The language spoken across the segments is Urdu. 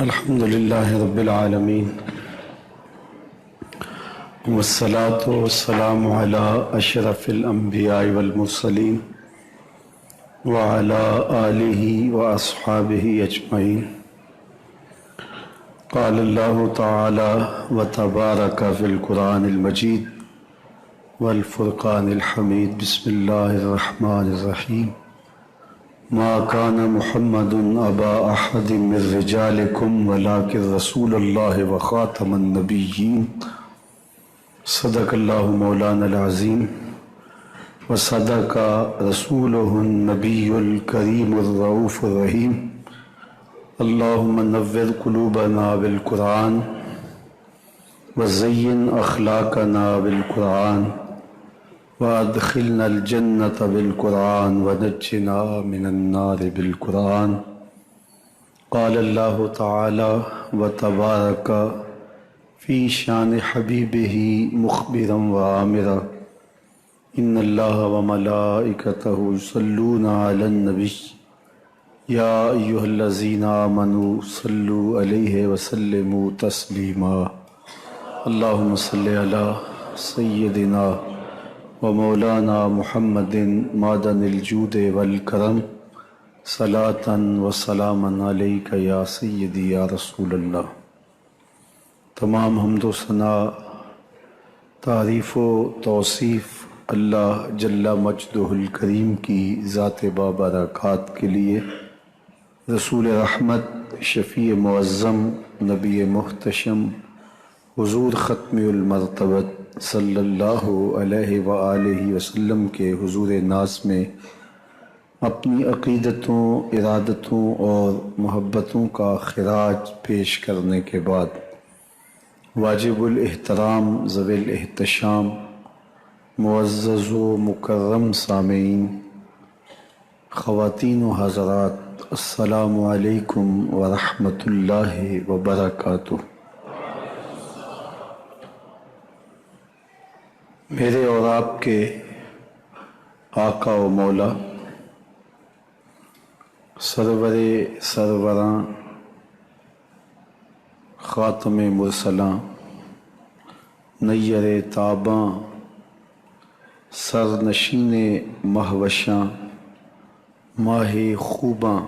الحمد لله رب العالمين والصلاة والسلام على أشرف الأنبياء والمرسلين وعلى آله وأصحابه أجمعين. قال الله تعالى وتبارك في القرآن المجيد والفرقان الحميد. بسم الله الرحمن الرحيم. ما كان محمد أبا أحد من رجالكم ولكن رسول الله وخاتم النبيين. صدق الله مولانا العظيم وصدق رسوله النبي الكريم الرؤوف الرحيم. اللهم نور قلوبنا بالقرآن وزين أخلاقنا بالقرآن وادخلنا الجنة بالقرآن ونجنا من النار بالقرآن. قال الله تعالى وتبارك في شان حبيبه مخبرا وآمرا إن الله وملائكته يصلون على النبي يا أيها الذين آمنوا صلوا عليه وسلموا تسليما. اللهم صل على سيدنا ومولانا محمد معدن الجود والکرم صلاة وسلاما علیک یا سیدی یا رسول اللہ. تمام حمد و ثنا، تعریف و توصیف اللہ جل مجدہ الکریم کی ذات بابرکات کے لیے، رسول رحمت، شفیع معظم، نبی محتشم، حضور ختم المرتبت صلی اللہ علیہ وآلہ وسلم کے حضور ناز میں اپنی عقیدتوں، ارادتوں اور محبتوں کا خراج پیش کرنے کے بعد واجب الاحترام ذوی الاحتشام معزز و مکرم سامعین، خواتین و حضرات، السلام علیکم ورحمۃ اللہ وبرکاتہ. میرے اور آپ کے آقا و مولا سرور سروراں خاتم مرسلاں نیر تاباں سرنشین مہوشاں ماہ خوباں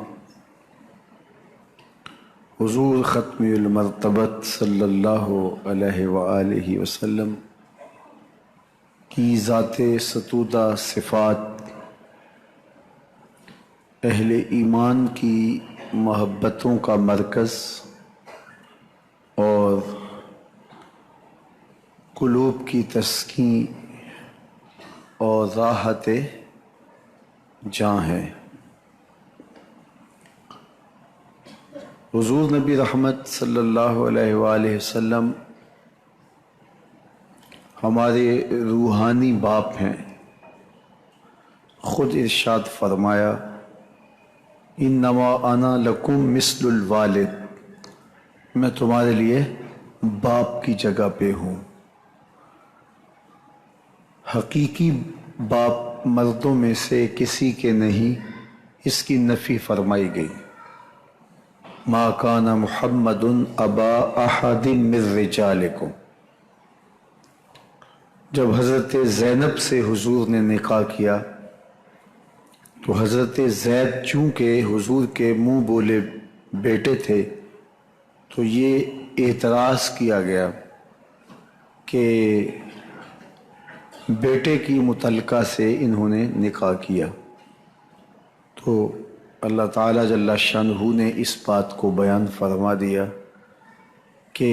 حضور ختم المرتبت صلی اللہ علیہ وآلہ وسلم کی ذات ستودہ صفات، اہل ایمان کی محبتوں کا مرکز اور قلوب کی تسکین اور راحت جاں ہے. حضور نبی رحمت صلی اللہ علیہ وآلہ وسلم ہمارے روحانی باپ ہیں. خود ارشاد فرمایا انما انا لکم مثل الوالد، میں تمہارے لیے باپ کی جگہ پہ ہوں. حقیقی باپ مردوں میں سے کسی کے نہیں، اس کی نفی فرمائی گئی. ما کان محمد ابا احد من رجالکم. جب حضرت زینب سے حضور نے نکاح کیا تو حضرت زید چونکہ حضور کے منہ بولے بیٹے تھے تو یہ اعتراض کیا گیا کہ بیٹے کی متعلقہ سے انہوں نے نکاح کیا. تو اللہ تعالیٰ جل شانہ نے اس بات کو بیان فرما دیا کہ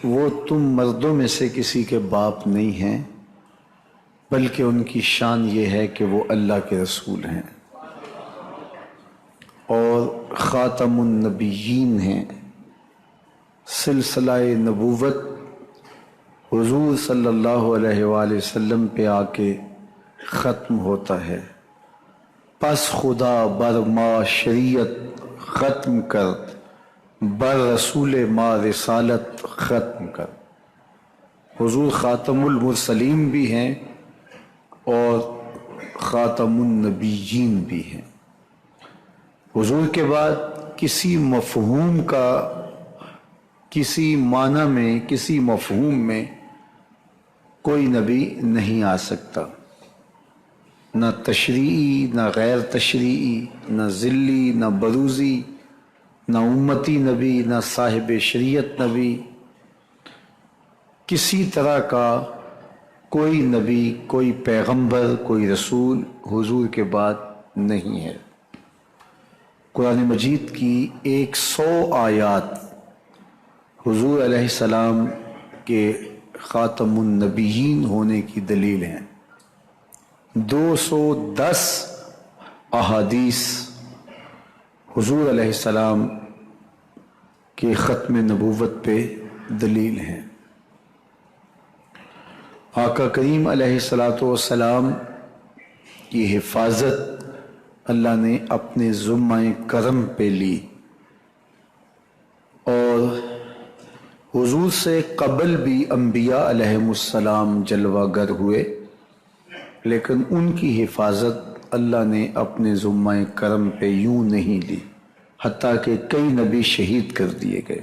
وہ تم مردوں میں سے کسی کے باپ نہیں ہیں، بلکہ ان کی شان یہ ہے کہ وہ اللہ کے رسول ہیں اور خاتم النبیین ہیں. سلسلہ نبوت حضور صلی اللہ علیہ وآلہ وسلم پہ آ کے ختم ہوتا ہے. پس خدا بر ما شریعت ختم کر، بر رسول ما رسالت ختم کر. حضور خاتم المرسلین بھی ہیں اور خاتم النبیین بھی ہیں. حضور کے بعد کسی مفہوم کا کسی معنی میں، کسی مفہوم میں کوئی نبی نہیں آ سکتا، نہ تشریعی، نہ غیر تشریعی، نہ ذلی، نہ بروزی، نہ امتی نبی، نہ صاحب شریعت نبی، کسی طرح کا کوئی نبی، کوئی پیغمبر، کوئی رسول حضور کے بعد نہیں ہے۔ قرآن مجید کی 100 آیات حضور علیہ السلام کے خاتم النبیین ہونے کی دلیل ہیں۔ 210 احادیث حضور علیہ السلام کے ختم نبوت پہ دلیل ہیں۔ آقا کریم علیہ الصلاۃ والسلام کی حفاظت اللہ نے اپنے ذمہ کرم پہ لی، اور حضور سے قبل بھی انبیاء علیہم السلام جلوہ گر ہوئے، لیکن ان کی حفاظت اللہ نے اپنے ذمہ کرم پہ یوں نہیں لی، حتیٰ کہ کئی نبی شہید کر دیے گئے۔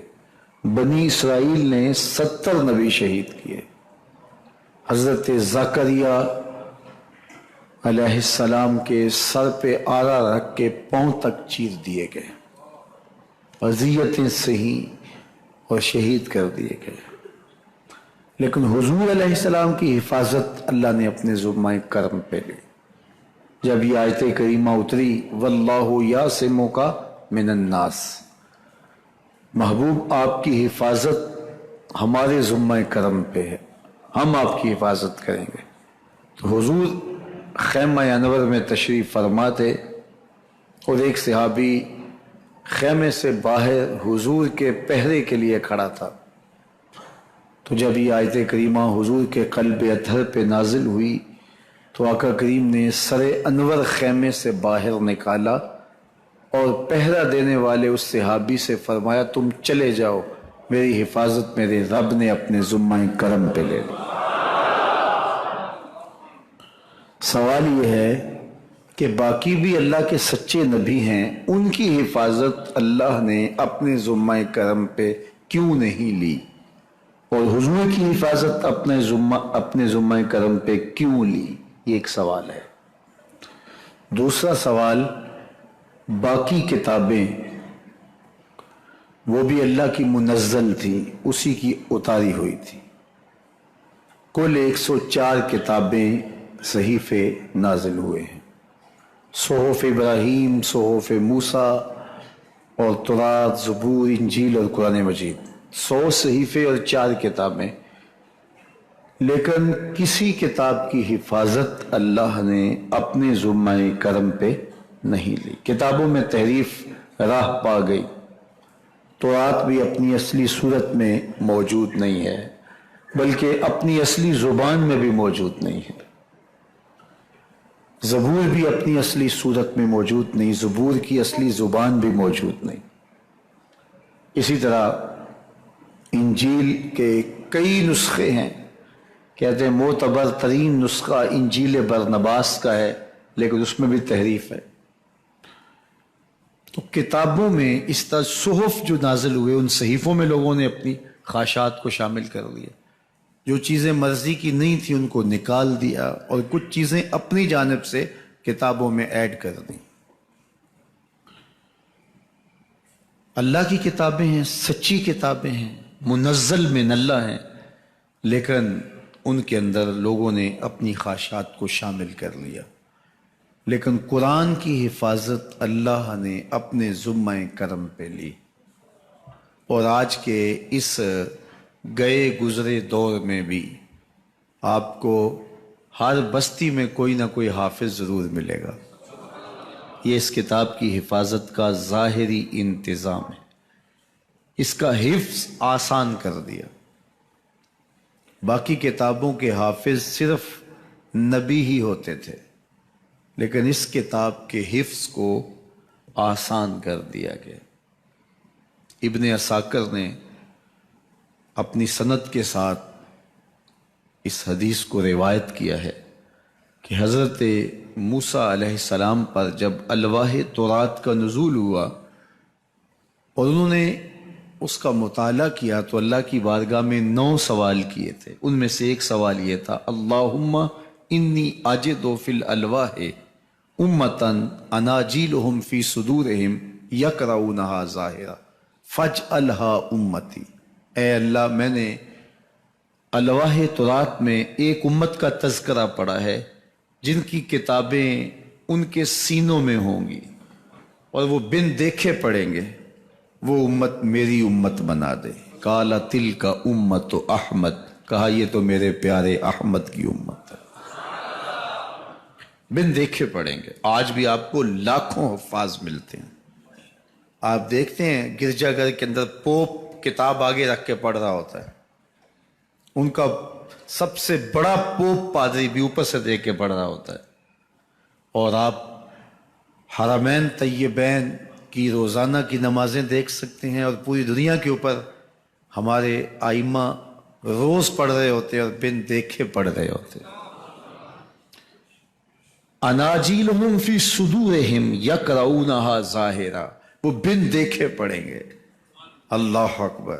بنی اسرائیل نے 70 نبی شہید کیے۔ حضرت زکریا علیہ السلام کے سر پہ آرا رکھ کے پاؤں تک چیر دیے گئے، اذیتیں سہی اور شہید کر دیے گئے، لیکن حضور علیہ السلام کی حفاظت اللہ نے اپنے ذمہ کرم پہ لی۔ جب یہ آیت کریمہ اتری واللہ یعصمک من الناس، محبوب آپ کی حفاظت ہمارے ذمہ کرم پہ ہے، ہم آپ کی حفاظت کریں گے، تو حضور خیمہ انور میں تشریف فرما تھے، اور ایک صحابی خیمے سے باہر حضور کے پہرے کے لیے کھڑا تھا۔ تو جب یہ آیت کریمہ حضور کے قلب اطہر پہ نازل ہوئی تو آقا کریم نے سر انور خیمے سے باہر نکالا اور پہرا دینے والے اس صحابی سے فرمایا تم چلے جاؤ، میری حفاظت میرے رب نے اپنے ذمہ کرم پہ لے لی۔ سوال یہ ہے کہ باقی بھی اللہ کے سچے نبی ہیں، ان کی حفاظت اللہ نے اپنے ذمہ کرم پہ کیوں نہیں لی، اور حضور کی حفاظت اپنے ذمہ کرم پہ کیوں لی؟ یہ ایک سوال ہے۔ دوسرا سوال، باقی کتابیں وہ بھی اللہ کی منزل تھی، اسی کی اتاری ہوئی تھی۔ کل 104 کتابیں صحیفے نازل ہوئے ہیں، صحف ابراہیم، صحف موسیٰ اور تورات، زبور، انجیل اور قرآن مجید، 100 صحیفے اور 4 کتابیں، لیکن کسی کتاب کی حفاظت اللہ نے اپنے ذمہ کرم پہ نہیں لی۔ کتابوں میں تحریف راہ پا گئی، تورات بھی اپنی اصلی صورت میں موجود نہیں ہے، بلکہ اپنی اصلی زبان میں بھی موجود نہیں ہے۔ زبور بھی اپنی اصلی صورت میں موجود نہیں، زبور کی اصلی زبان بھی موجود نہیں۔ اسی طرح انجیل کے کئی نسخے ہیں، کہتے ہیں معتبر ترین نسخہ انجیل برنباس کا ہے، لیکن اس میں بھی تحریف ہے۔ تو کتابوں میں اس طرح صحف جو نازل ہوئے، ان صحیفوں میں لوگوں نے اپنی خواہشات کو شامل کر لیا، جو چیزیں مرضی کی نہیں تھی ان کو نکال دیا، اور کچھ چیزیں اپنی جانب سے کتابوں میں ایڈ کر دیں۔ اللہ کی کتابیں ہیں، سچی کتابیں ہیں، منزل من اللہ ہیں، لیکن ان کے اندر لوگوں نے اپنی خواہشات کو شامل کر لیا۔ لیکن قرآن کی حفاظت اللہ نے اپنے ذمہ کرم پہ لی، اور آج کے اس گئے گزرے دور میں بھی آپ کو ہر بستی میں کوئی نہ کوئی حافظ ضرور ملے گا۔ یہ اس کتاب کی حفاظت کا ظاہری انتظام ہے، اس کا حفظ آسان کر دیا۔ باقی کتابوں کے حافظ صرف نبی ہی ہوتے تھے، لیکن اس کتاب کے حفظ کو آسان کر دیا گیا۔ ابن عساکر نے اپنی سند کے ساتھ اس حدیث کو روایت کیا ہے کہ حضرت موسیٰ علیہ السلام پر جب الواح تورات کا نزول ہوا اور انہوں نے اس کا مطالعہ کیا تو اللہ کی بارگاہ میں 9 سوال کیے تھے. ان میں سے ایک سوال یہ تھا، اللہم انی اجد فی الالواح امتن اناجیلہم فی صدورہم یقرؤونہا ظاہرا فاجعلہا امتی. اے اللہ، میں نے الواح تورات میں ایک امت کا تذکرہ پڑھا ہے جن کی کتابیں ان کے سینوں میں ہوں گی اور وہ بن دیکھے پڑھیں گے، وہ امت میری امت بنا دے. قال تلک امت احمد، کہا یہ تو میرے پیارے احمد کی امت ہے، بن دیکھے پڑھیں گے. آج بھی آپ کو لاکھوں حفاظ ملتے ہیں. آپ دیکھتے ہیں گرجا گھر کے اندر پوپ کتاب آگے رکھ کے پڑھ رہا ہوتا ہے، ان کا سب سے بڑا پوپ پادری بھی اوپر سے دیکھ کے پڑھ رہا ہوتا ہے. اور آپ حرمین طیبین کی روزانہ کی نمازیں دیکھ سکتے ہیں، اور پوری دنیا کے اوپر ہمارے آئمہ روز پڑھ رہے ہوتے ہیں اور بن دیکھے پڑھ رہے ہوتے ہیں. اناجیلہم فی صدورہم یقرؤونہا ظاہرا، وہ بن دیکھے پڑھیں گے. اللہ اکبر!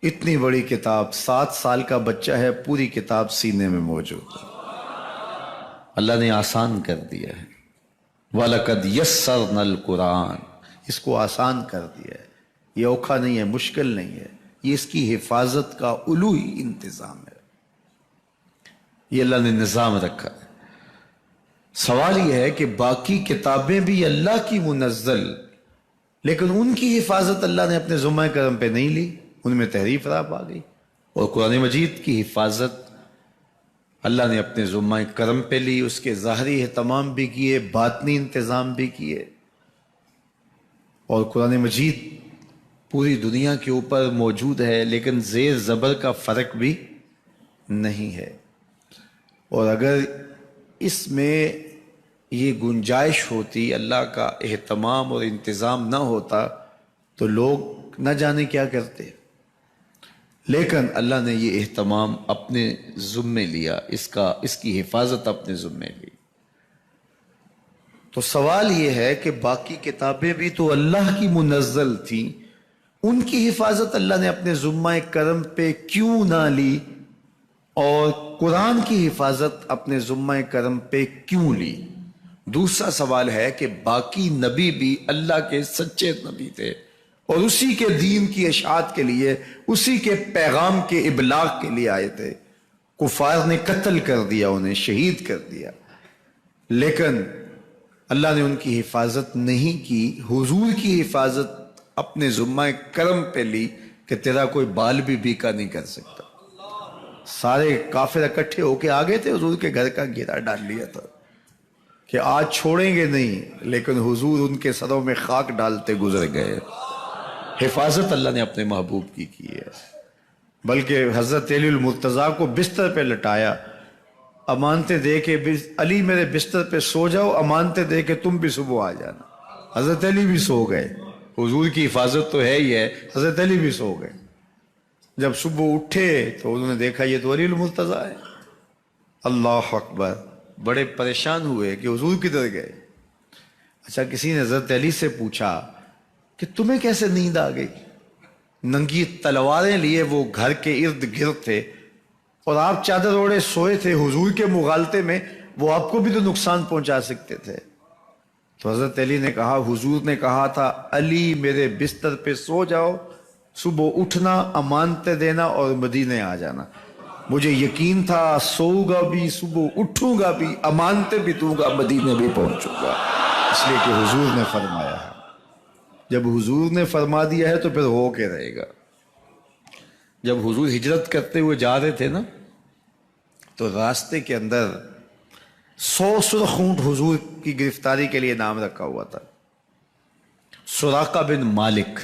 اتنی بڑی کتاب، 7 سال کا بچہ ہے، پوری کتاب سینے میں موجود ہے. اللہ نے آسان کر دیا ہے. وَلَقَدْ يَسَّرْنَا الْقُرْآنَ، اس کو آسان کر دیا ہے. یہ اوکھا نہیں ہے، مشکل نہیں ہے، یہ اس کی حفاظت کا الوہی انتظام ہے. یہ اللہ نے نظام رکھا ہے. سوال یہ ہے کہ باقی کتابیں بھی اللہ کی منزل، لیکن ان کی حفاظت اللہ نے اپنے ذمہ کرم پہ نہیں لی، ان میں تحریف راب آ گئی. اور قرآن مجید کی حفاظت اللہ نے اپنے ذمہ کرم پہ لی، اس کے ظاہری اہتمام بھی کیے، باطنی انتظام بھی کیے. اور قرآن مجید پوری دنیا کے اوپر موجود ہے، لیکن زیر زبر کا فرق بھی نہیں ہے. اور اگر اس میں یہ گنجائش ہوتی، اللہ کا اہتمام اور انتظام نہ ہوتا، تو لوگ نہ جانے کیا کرتے. لیکن اللہ نے یہ اہتمام اپنے ذمے لیا، اس کی حفاظت اپنے ذمے لی. تو سوال یہ ہے کہ باقی کتابیں بھی تو اللہ کی منزل تھیں، ان کی حفاظت اللہ نے اپنے ذمہ کرم پہ کیوں نہ لی، اور قرآن کی حفاظت اپنے ذمہ کرم پہ کیوں لی؟ دوسرا سوال ہے کہ باقی نبی بھی اللہ کے سچے نبی تھے اور اسی کے دین کی اشاعت کے لیے، اسی کے پیغام کے ابلاغ کے لیے آئے تھے. کفار نے قتل کر دیا، انہیں شہید کر دیا، لیکن اللہ نے ان کی حفاظت نہیں کی. حضور کی حفاظت اپنے ذمہ کرم پہ لی کہ تیرا کوئی بال بھی بیکا نہیں کر سکتا. سارے کافر اکٹھے ہو کے آگے تھے، حضور کے گھر کا گھیرا ڈال لیا تھا کہ آج چھوڑیں گے نہیں، لیکن حضور ان کے سروں میں خاک ڈالتے گزر گئے. حفاظت اللہ نے اپنے محبوب کی ہے. بلکہ حضرت علی المرتضیٰ کو بستر پہ لٹایا، امانتیں دے کے، علی میرے بستر پہ سو جاؤ، امانتیں دے کے تم بھی صبح آ جانا. حضرت علی بھی سو گئے. حضور کی حفاظت تو ہے ہی ہے، حضرت علی بھی سو گئے. جب صبح اٹھے تو انہوں نے دیکھا یہ تو علی المرتضیٰ ہے. اللہ اکبر! بڑے پریشان ہوئے کہ حضور کدھر گئے. اچھا، کسی نے حضرت علی سے پوچھا کہ تمہیں کیسے نیند آ گئی؟ ننگی تلواریں لیے وہ گھر کے ارد گرد تھے اور آپ چادر اوڑے سوئے تھے حضور کے مغالطے میں، وہ آپ کو بھی تو نقصان پہنچا سکتے تھے. تو حضرت علی نے کہا، حضور نے کہا تھا علی میرے بستر پہ سو جاؤ، صبح اٹھنا، امانتیں دینا اور مدینے آ جانا. مجھے یقین تھا سوؤں گا بھی، صبح اٹھوں گا بھی، امانتیں بھی دوں گا، مدینے بھی پہنچوں گا. اس لیے کہ حضور نے فرمایا ہے. جب حضور نے فرما دیا ہے تو پھر ہو کے رہے گا. جب حضور ہجرت کرتے ہوئے جا رہے تھے نا، تو راستے کے اندر 100 سرخ اونٹ حضور کی گرفتاری کے لیے نام رکھا ہوا تھا. سراقہ بن مالک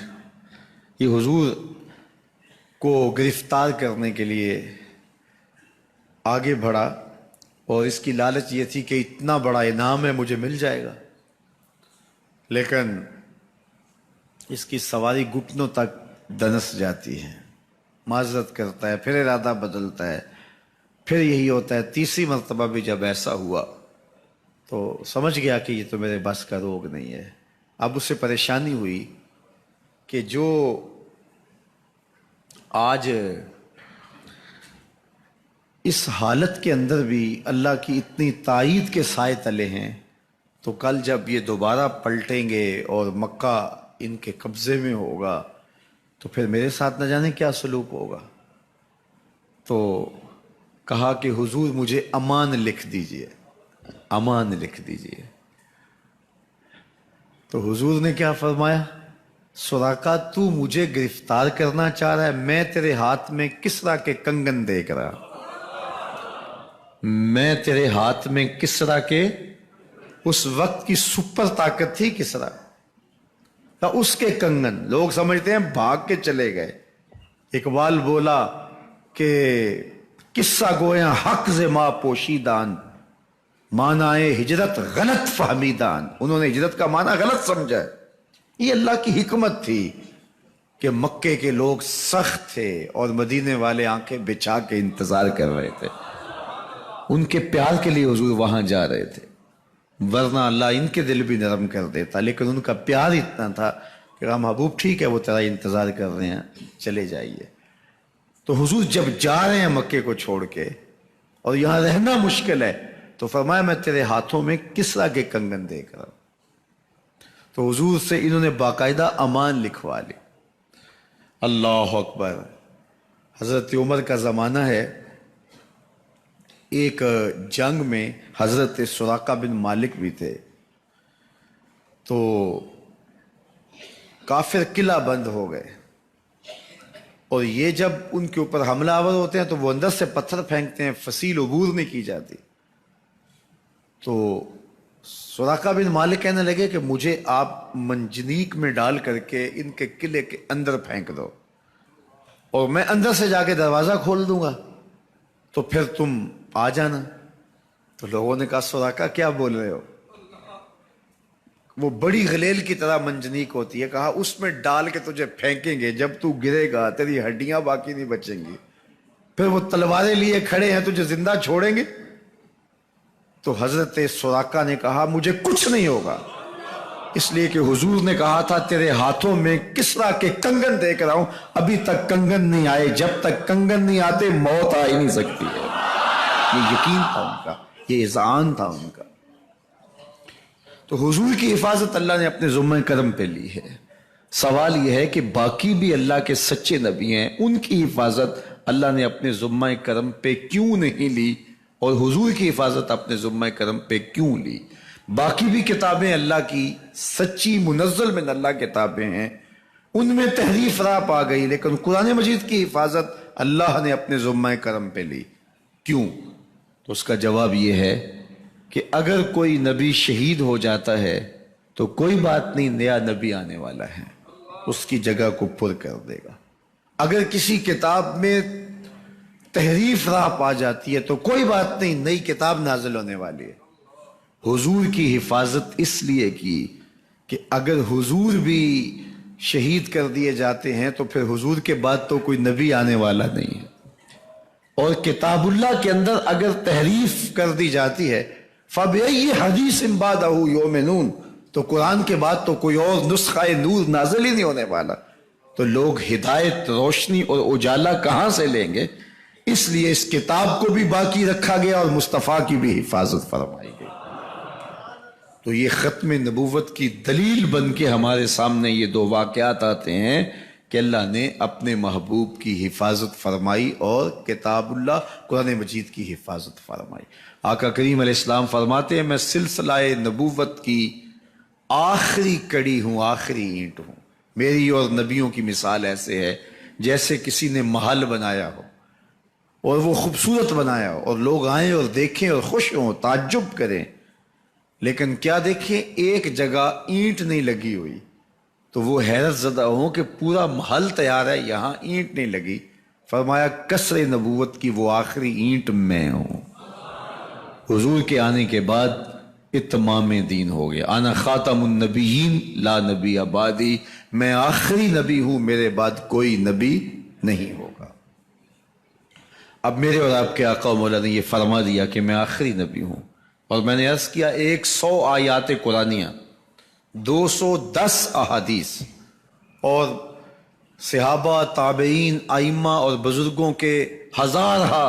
یہ حضور کو گرفتار کرنے کے لیے آگے بڑھا، اور اس کی لالچ یہ تھی کہ اتنا بڑا انعام ہے، مجھے مل جائے گا. لیکن اس کی سواری گھٹنوں تک دنس جاتی ہے، معذرت کرتا ہے، پھر ارادہ بدلتا ہے، پھر یہی ہوتا ہے. تیسری مرتبہ بھی جب ایسا ہوا تو سمجھ گیا کہ یہ تو میرے بس کا روگ نہیں ہے. اب اسے پریشانی ہوئی کہ جو آج اس حالت کے اندر بھی اللہ کی اتنی تائید کے سائے تلے ہیں، تو کل جب یہ دوبارہ پلٹیں گے اور مکہ ان کے قبضے میں ہوگا تو پھر میرے ساتھ نہ جانے کیا سلوک ہوگا۔ تو کہا کہ حضور مجھے امان لکھ دیجئے، امان لکھ دیجئے۔ تو حضور نے کیا فرمایا؟ سراقہ تو مجھے گرفتار کرنا چاہ رہا ہے، میں تیرے ہاتھ میں کسرا کے کنگن دیکھ رہا، میں تیرے ہاتھ میں کسرا کے، اس وقت کی سپر طاقت تھی کسرا، اس کے کنگن، لوگ سمجھتے ہیں بھاگ کے چلے گئے۔ اقبال بولا کہ قصہ گویا حق ز ما پوشیدان، معنی ہجرت غلط فہمیدان، انہوں نے ہجرت کا معنی غلط سمجھا ہے۔ یہ اللہ کی حکمت تھی کہ مکے کے لوگ سخت تھے اور مدینے والے آنکھیں بچھا کے انتظار کر رہے تھے، ان کے پیار کے لیے حضور وہاں جا رہے تھے، ورنہ اللہ ان کے دل بھی نرم کر دیتا، لیکن ان کا پیار اتنا تھا کہ محبوب ٹھیک ہے وہ تیرا انتظار کر رہے ہیں، چلے جائیے۔ تو حضور جب جا رہے ہیں مکے کو چھوڑ کے اور یہاں رہنا مشکل ہے، تو فرمایا میں تیرے ہاتھوں میں کسرا کے کنگن دیکھ رہا ہوں۔ تو حضور سے انہوں نے باقاعدہ امان لکھوا لی۔ اللہ اکبر۔ حضرت عمر کا زمانہ ہے، ایک جنگ میں حضرت سراقہ بن مالک بھی تھے، تو کافر قلعہ بند ہو گئے، اور یہ جب ان کے اوپر حملہ آور ہوتے ہیں تو وہ اندر سے پتھر پھینکتے ہیں، فصیل عبور نہیں کی جاتی۔ تو سراقہ بن مالک کہنے لگے کہ مجھے آپ منجنیق میں ڈال کر کے ان کے قلعے کے اندر پھینک دو، اور میں اندر سے جا کے دروازہ کھول دوں گا، تو پھر تم آ جانا۔ تو لوگوں نے کہا سراقہ کیا بول رہے ہو؟ وہ بڑی غلیل کی طرح منجنیق ہوتی ہے، کہا اس میں ڈال کے تجھے پھینکیں گے، جب تو گرے گا تیری ہڈیاں باقی نہیں بچیں گی، پھر وہ تلواریں لیے کھڑے ہیں تجھے زندہ چھوڑیں گے۔ تو حضرت سراقہ نے کہا مجھے کچھ نہیں ہوگا، اس لیے کہ حضور نے کہا تھا تیرے ہاتھوں میں کسرا کے کنگن دیکھ رہا ہوں، ابھی تک کنگن نہیں آئے، جب تک کنگن نہیں آتے موت آ ہی نہیں سکتی ہے۔ یہ یقین تھا ان کا، یہ اذعان تھا ان کا۔ تو حضور کی حفاظت اللہ نے اپنے ذمہ کرم پہ لی ہے۔ سوال یہ ہے کہ باقی بھی اللہ کے سچے نبی ہیں، ان کی حفاظت اللہ نے اپنے ذمہ کرم پہ کیوں نہیں لی، اور حضور کی حفاظت اپنے ذمہ کرم پہ کیوں لی؟ باقی بھی کتابیں اللہ کی سچی منزل من اللہ کتابیں ہیں، ان میں تحریف راپ آ گئی، لیکن قرآن مجید کی حفاظت اللہ نے اپنے ذمہ کرم پہ لی۔ کیوں؟ تو اس کا جواب یہ ہے کہ اگر کوئی نبی شہید ہو جاتا ہے تو کوئی بات نہیں، نیا نبی آنے والا ہے، اس کی جگہ کو پر کر دے گا۔ اگر کسی کتاب میں تحریف راپ آ جاتی ہے تو کوئی بات نہیں، نئی کتاب نازل ہونے والی ہے۔ حضور کی حفاظت اس لیے کی کہ اگر حضور بھی شہید کر دیے جاتے ہیں تو پھر حضور کے بعد تو کوئی نبی آنے والا نہیں ہے، اور کتاب اللہ کے اندر اگر تحریف کر دی جاتی ہے فَبِأَيِّ حَدِيثٍ بَعْدَهُ يُؤْمِنُونَ، تو قرآن کے بعد تو کوئی اور نسخہ نور نازل ہی نہیں ہونے والا، تو لوگ ہدایت، روشنی اور اجالا کہاں سے لیں گے؟ اس لیے اس کتاب کو بھی باقی رکھا گیا اور مصطفیٰ کی بھی حفاظت فرمائی گئی۔ تو یہ ختم نبوت کی دلیل بن کے ہمارے سامنے یہ دو واقعات آتے ہیں کہ اللہ نے اپنے محبوب کی حفاظت فرمائی اور کتاب اللہ قرآن مجید کی حفاظت فرمائی۔ آقا کریم علیہ السلام فرماتے ہیں میں سلسلہ نبوت کی آخری کڑی ہوں، آخری اینٹ ہوں۔ میری اور نبیوں کی مثال ایسے ہے جیسے کسی نے محل بنایا ہو اور وہ خوبصورت بنایا ہو، اور لوگ آئیں اور دیکھیں اور خوش ہوں، تعجب کریں، لیکن کیا دیکھیں ایک جگہ اینٹ نہیں لگی ہوئی، تو وہ حیرت زدہ ہوں کہ پورا محل تیار ہے، یہاں اینٹ نہیں لگی۔ فرمایا کسر نبوت کی وہ آخری اینٹ میں ہوں۔ حضور کے آنے کے بعد اتمام دین ہو گیا۔ انا خاتم النبیین لا نبی بعدی، میں آخری نبی ہوں، میرے بعد کوئی نبی نہیں ہوگا۔ اب میرے اور آپ کے آقا و مولا نے یہ فرما دیا کہ میں آخری نبی ہوں، اور میں نے عرض کیا 100 آیات قرآنیہ، 210 احادیث اور صحابہ، تابعین، ائمہ اور بزرگوں کے ہزارہ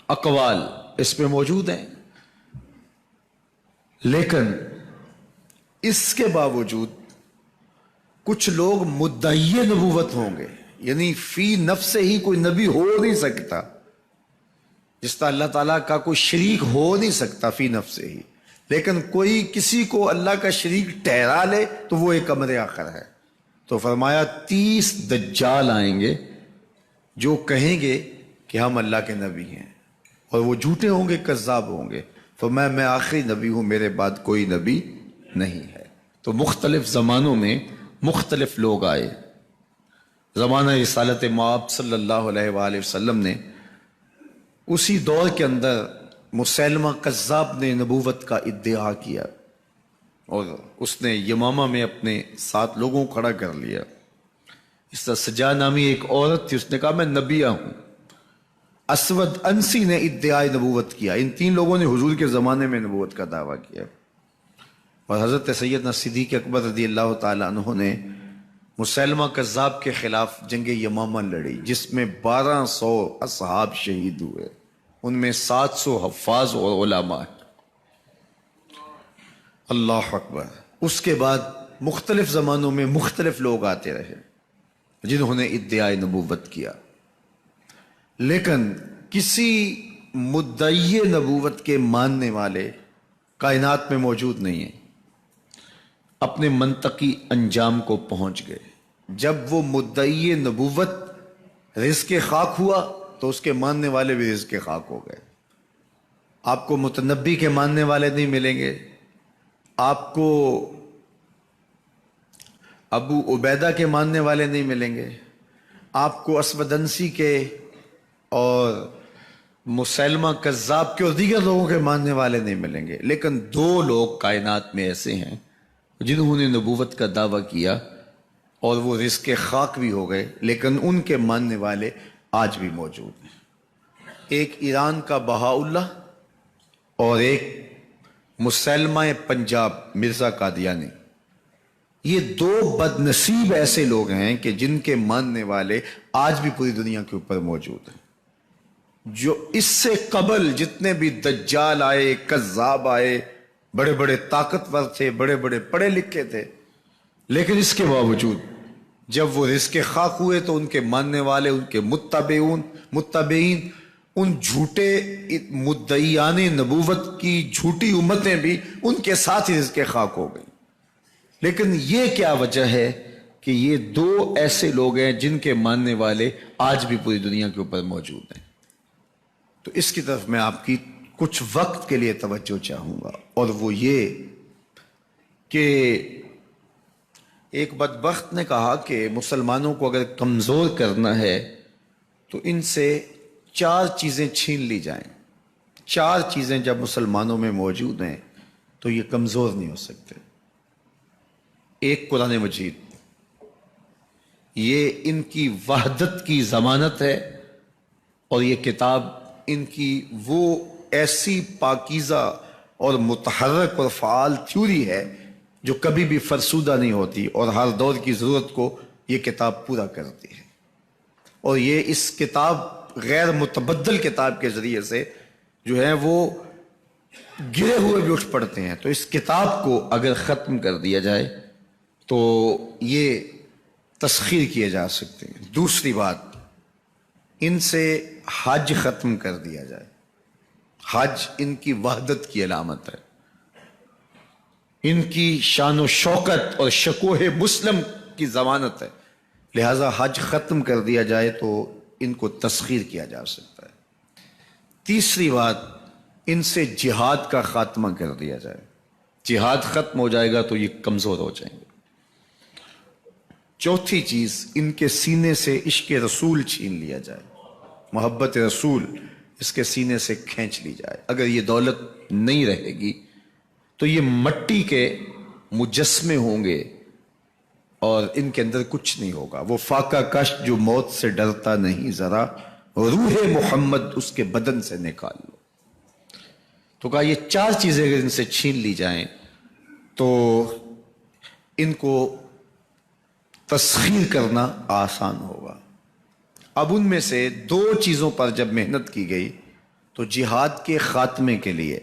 اقوال اس میں موجود ہیں، لیکن اس کے باوجود کچھ لوگ مدعی نبوت ہوں گے، یعنی فی نفس ہی کوئی نبی ہو نہیں سکتا، جس طرح اللہ تعالیٰ کا کوئی شریک ہو نہیں سکتا فی نفس ہی، لیکن کوئی کسی کو اللہ کا شریک ٹھہرا لے تو وہ ایک امر آخر ہے۔ تو فرمایا 30 دجال آئیں گے جو کہیں گے کہ ہم اللہ کے نبی ہیں، اور وہ جھوٹے ہوں گے، کذاب ہوں گے۔ فرمایا میں آخری نبی ہوں، میرے بعد کوئی نبی نہیں ہے۔ تو مختلف زمانوں میں مختلف لوگ آئے۔ زمانہ رسالت مآب صلی اللہ علیہ وآلہ وسلم نے اسی دور کے اندر مسیلمہ کذاب نے نبوت کا ادعا کیا، اور اس نے یمامہ میں اپنے 7 لوگوں کو کھڑا کر لیا۔ اس طرح سجا نامی ایک عورت تھی، اس نے کہا میں نبیہ ہوں۔ اسود انسی نے ادعائے نبوت کیا۔ ان 3 لوگوں نے حضور کے زمانے میں نبوت کا دعویٰ کیا، اور حضرت سیدنا صدیق اکبر رضی اللہ تعالیٰ عنہ نے مسیلمہ کذاب کے خلاف جنگ یمامہ لڑی، جس میں 1200 اصحاب شہید ہوئے، ان میں 700 حفاظ اور علماء۔ اللہ اکبر۔ اس کے بعد مختلف زمانوں میں مختلف لوگ آتے رہے جنہوں نے ادعائے نبوت کیا، لیکن کسی مدعی نبوت کے ماننے والے کائنات میں موجود نہیں ہیں۔ اپنے منطقی انجام کو پہنچ گئے۔ جب وہ مدعی نبوت رزق خاک ہوا تو اس کے ماننے والے بھی رزق خاک ہو گئے۔ آپ کو متنبی کے ماننے والے نہیں ملیں گے، آپ کو ابو عبیدہ کے ماننے والے نہیں ملیں گے، آپ کو اسود انسی کے اور مسیلمہ کذاب کے اور دیگر لوگوں کے ماننے والے نہیں ملیں گے، لیکن 2 لوگ کائنات میں ایسے ہیں جنہوں نے نبوت کا دعویٰ کیا اور وہ رزق خاک بھی ہو گئے، لیکن ان کے ماننے والے آج بھی موجود ہیں۔ ایک ایران کا بہاءاللہ اور ایک مسیلمہ پنجاب مرزا قادیانی۔ یہ 2 بد نصیب ایسے لوگ ہیں کہ جن کے ماننے والے آج بھی پوری دنیا کے اوپر موجود ہیں۔ جو اس سے قبل جتنے بھی دجال آئے، کذاب آئے، بڑے بڑے طاقتور تھے، بڑے بڑے پڑھے لکھے تھے، لیکن اس کے باوجود جب وہ رزق خاک ہوئے تو ان کے ماننے والے، ان کے متبعین، ان جھوٹے مدعیان نبوت کی جھوٹی امتیں بھی ان کے ساتھ ہی رزق خاک ہو گئی۔ لیکن یہ کیا وجہ ہے کہ یہ 2 ایسے لوگ ہیں جن کے ماننے والے آج بھی پوری دنیا کے اوپر موجود ہیں۔ تو اس کی طرف میں آپ کی کچھ وقت کے لیے توجہ چاہوں گا، اور وہ یہ کہ ایک بدبخت نے کہا کہ مسلمانوں کو اگر کمزور کرنا ہے تو ان سے 4 چیزیں چھین لی جائیں۔ 4 چیزیں جب مسلمانوں میں موجود ہیں تو یہ کمزور نہیں ہو سکتے۔ ایک قرآن مجید، یہ ان کی وحدت کی ضمانت ہے، اور یہ کتاب ان کی وہ ایسی پاکیزہ اور متحرک اور فعال تھیوری ہے جو کبھی بھی فرسودہ نہیں ہوتی، اور ہر دور کی ضرورت کو یہ کتاب پورا کرتی ہے۔ اور یہ اس کتاب غیر متبدل کتاب کے ذریعے سے جو ہے وہ گرے ہوئے بھی اٹھ پڑتے ہیں۔ تو اس کتاب کو اگر ختم کر دیا جائے تو یہ تسخیر کیے جا سکتے ہیں۔ دوسری بات، ان سے حج ختم کر دیا جائے۔ حج ان کی وحدت کی علامت ہے، ان کی شان و شوکت اور شکوہ مسلم کی ضمانت ہے، لہذا حج ختم کر دیا جائے تو ان کو تسخیر کیا جا سکتا ہے۔ تیسری بات، ان سے جہاد کا خاتمہ کر دیا جائے۔ جہاد ختم ہو جائے گا تو یہ کمزور ہو جائیں گے۔ چوتھی چیز، ان کے سینے سے عشق رسول چھین لیا جائے، محبت رسول اس کے سینے سے کھینچ لی جائے۔ اگر یہ دولت نہیں رہے گی تو یہ مٹی کے مجسمے ہوں گے اور ان کے اندر کچھ نہیں ہوگا۔ وہ فاقہ کش جو موت سے ڈرتا نہیں، ذرا روح محمد اس کے بدن سے نکال لو۔ تو کہا یہ 4 چیزیں اگر ان سے چھین لی جائیں تو ان کو تسخیر کرنا آسان ہوگا۔ اب ان میں سے دو چیزوں پر جب محنت کی گئی تو جہاد کے خاتمے کے لیے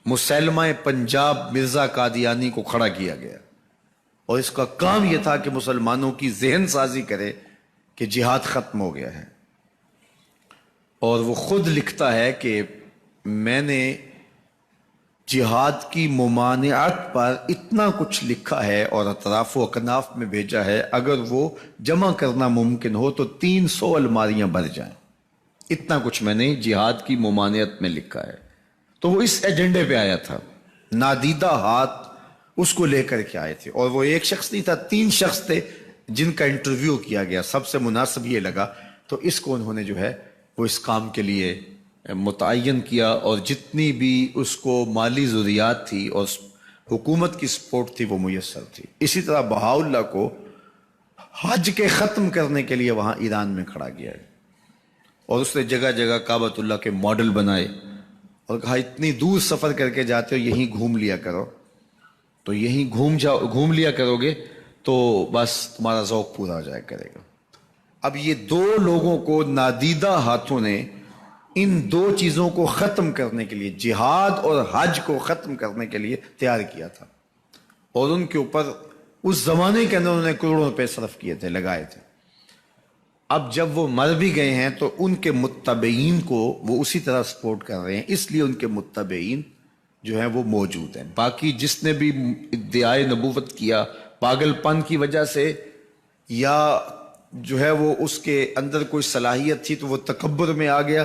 مسلمہ پنجاب مرزا قادیانی کو کھڑا کیا گیا، اور اس کا کام یہ تھا کہ مسلمانوں کی ذہن سازی کرے کہ جہاد ختم ہو گیا ہے۔ اور وہ خود لکھتا ہے کہ میں نے جہاد کی ممانعت پر اتنا کچھ لکھا ہے اور اطراف و اکناف میں بھیجا ہے، اگر وہ جمع کرنا ممکن ہو تو 300 الماریاں بھر جائیں۔ اتنا کچھ میں نے جہاد کی ممانعت میں لکھا ہے۔ تو وہ اس ایجنڈے پہ آیا تھا، نادیدہ ہاتھ اس کو لے کر کے آئے تھے، اور وہ ایک شخص نہیں تھا، 3 شخص تھے جن کا انٹرویو کیا گیا۔ سب سے مناسب یہ لگا تو اس کو انہوں نے جو ہے وہ اس کام کے لیے متعین کیا، اور جتنی بھی اس کو مالی ضروریات تھی اور حکومت کی سپورٹ تھی وہ میسر تھی۔ اسی طرح بہاؤاللہ کو حج کے ختم کرنے کے لیے وہاں ایران میں کھڑا کیا ہے، اور اس نے جگہ جگہ کعبۃ اللہ کے ماڈل بنائے اور کہا اتنی دور سفر کر کے جاتے ہو، یہیں گھوم لیا کرو، تو یہیں گھوم لیا کرو گے تو بس تمہارا ذوق پورا ہو جایا کرے گا۔ اب یہ 2 لوگوں کو نادیدہ ہاتھوں نے ان 2 چیزوں کو ختم کرنے کے لیے، جہاد اور حج کو ختم کرنے کے لیے تیار کیا تھا، اور ان کے اوپر اس زمانے کے اندر انہوں نے کروڑوں روپے صرف کیے تھے، لگائے تھے۔ اب جب وہ مر بھی گئے ہیں تو ان کے متبعین کو وہ اسی طرح سپورٹ کر رہے ہیں، اس لیے ان کے متبعین جو ہیں وہ موجود ہیں۔ باقی جس نے بھی ادعائے نبوت کیا پاگل پن کی وجہ سے، یا جو ہے وہ اس کے اندر کوئی صلاحیت تھی تو وہ تکبر میں آ گیا،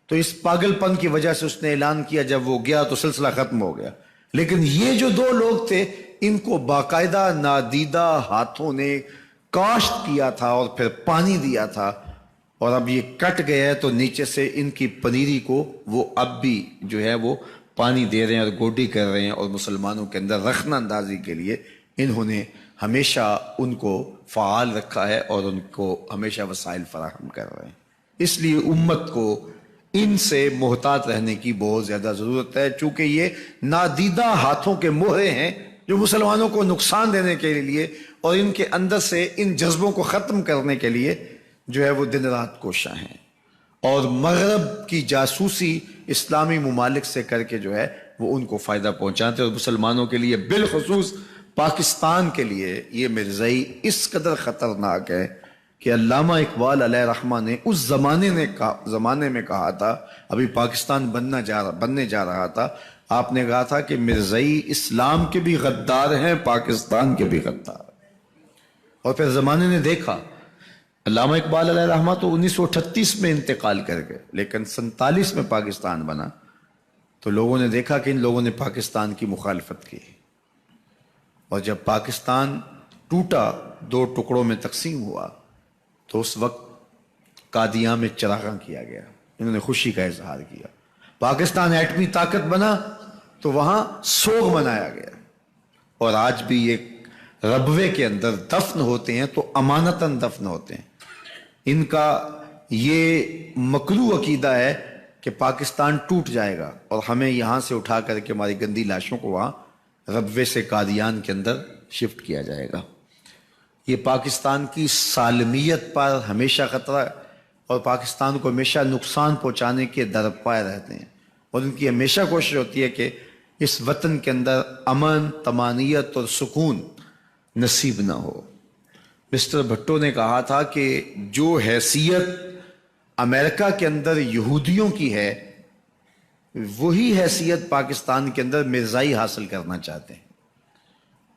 تو اس پاگل پن کی وجہ سے اس نے اعلان کیا، جب وہ گیا تو سلسلہ ختم ہو گیا۔ لیکن یہ جو 2 لوگ تھے ان کو باقاعدہ نادیدہ ہاتھوں نے کاشت کیا تھا اور پھر پانی دیا تھا، اور اب یہ کٹ گیا ہے تو نیچے سے ان کی پنیری کو وہ اب بھی جو ہے وہ پانی دے رہے ہیں اور گوڈی کر رہے ہیں، اور مسلمانوں کے اندر رخنہ اندازی کے لیے انہوں نے ہمیشہ ان کو فعال رکھا ہے اور ان کو ہمیشہ وسائل فراہم کر رہے ہیں۔ اس لیے امت کو ان سے محتاط رہنے کی بہت زیادہ ضرورت ہے، چونکہ یہ نادیدہ ہاتھوں کے مہرے ہیں جو مسلمانوں کو نقصان دینے کے لیے اور ان کے اندر سے ان جذبوں کو ختم کرنے کے لیے جو ہے وہ دن رات کوشاں ہیں، اور مغرب کی جاسوسی اسلامی ممالک سے کر کے جو ہے وہ ان کو فائدہ پہنچاتے ہیں، اور مسلمانوں کے لیے بالخصوص پاکستان کے لیے یہ مرزائی اس قدر خطرناک ہے کہ علامہ اقبال علیہ رحمہ نے اس زمانے میں کہا تھا، ابھی پاکستان بننے جا رہا تھا، آپ نے کہا تھا کہ مرزائی اسلام کے بھی غدار ہیں، پاکستان کے بھی غدار ہیں۔ اور پھر زمانے نے دیکھا، علامہ اقبال علیہ رحمہ تو 1938 میں انتقال کر گئے، لیکن 47 میں پاکستان بنا، تو لوگوں نے دیکھا کہ ان لوگوں نے پاکستان کی مخالفت کی، اور جب پاکستان ٹوٹا، 2 ٹکڑوں میں تقسیم ہوا، تو اس وقت قادیاں میں چراغاں کیا گیا، انہوں نے خوشی کا اظہار کیا۔ پاکستان ایٹمی طاقت بنا تو وہاں سوگ منایا گیا، اور آج بھی ایک ربوے کے اندر دفن ہوتے ہیں تو امانتاً دفن ہوتے ہیں۔ ان کا یہ مکروہ عقیدہ ہے کہ پاکستان ٹوٹ جائے گا اور ہمیں یہاں سے اٹھا کر کے ہماری گندی لاشوں کو وہاں ربوے سے قادیان کے اندر شفٹ کیا جائے گا۔ یہ پاکستان کی سالمیت پر ہمیشہ خطرہ ہے، اور پاکستان کو ہمیشہ نقصان پہنچانے کے درپائے رہتے ہیں، اور ان کی ہمیشہ کوشش ہوتی ہے کہ اس وطن کے اندر امن، طمانینت اور سکون نصیب نہ ہو۔ مسٹر بھٹو نے کہا تھا کہ جو حیثیت امریکہ کے اندر یہودیوں کی ہے، وہی حیثیت پاکستان کے اندر مرزائی حاصل کرنا چاہتے ہیں۔